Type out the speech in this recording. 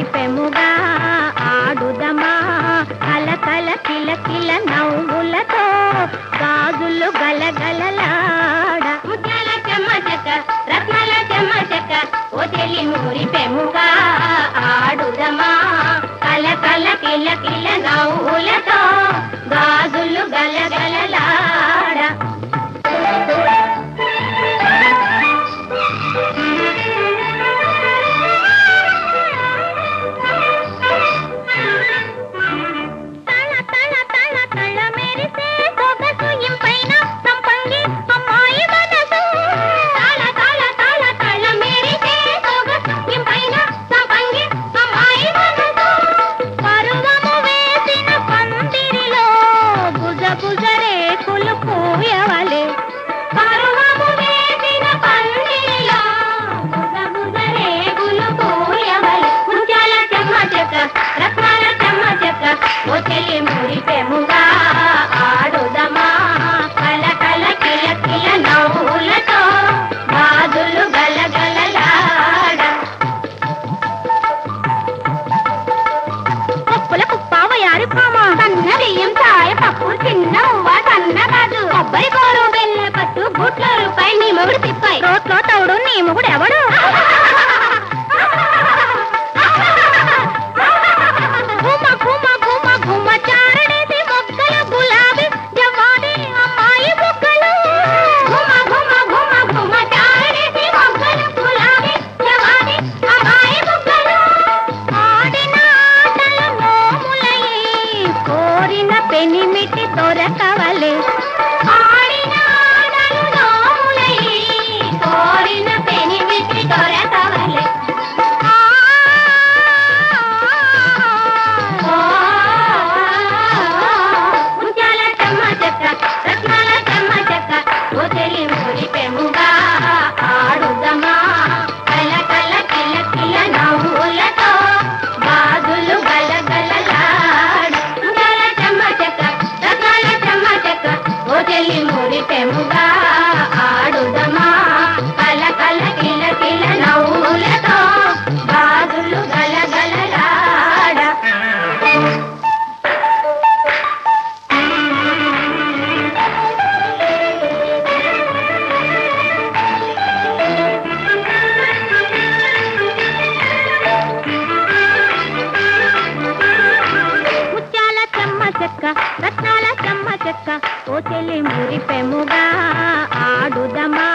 మురిపెముగా ఆడుదమా కలకల కిలకిల నవ్వులతో గాజులు గలగలలాడ ముత్యాల చెమ్మచక రత్నాల చెమ్మచక ఓ చెల్లి మురిపెముగా ఆడుదమా కలకల కిలకిల నవ్వులతో గాజులు గలగలలాడ మురిపెముగా ఆడుదమా కలకల కిలకిల నవ్వులతో గాజులు గలగలలాడ పప్పుల కుప్పావ యారు పామా సన్న బియ్యం చాయ పప్పు చిన్న ఉవ్వ సన్న కాదు కొబ్బరి కోరు బెల్ల పట్టు బుట్ల రూపాయి నీ మొగుడు తిప్పాయి రోట్లో తవుడు నీ మొగుడు ఎవడు పెనిమిటి దొరకవలే కోరిన పెనిమిటి దొరకవలే ముత్యాల చెమ్మచక్క రత్నాల చెమ్మచక్క ఓ చెల్లి మురిపెముగా ఆడుదమా కలకల కిలకిల నవ్వులతో గాజులు గలగలలాడ మురిపెముగా ఆడుదమా కలకల కిలకిల నవ్వులతో గాజులు గలగలలాడ ముత్యాల చెమ్మచక్క రత్నాల చెమ్మచక్క ఓ చెల్లి మురిపెముగా ఆడుదమా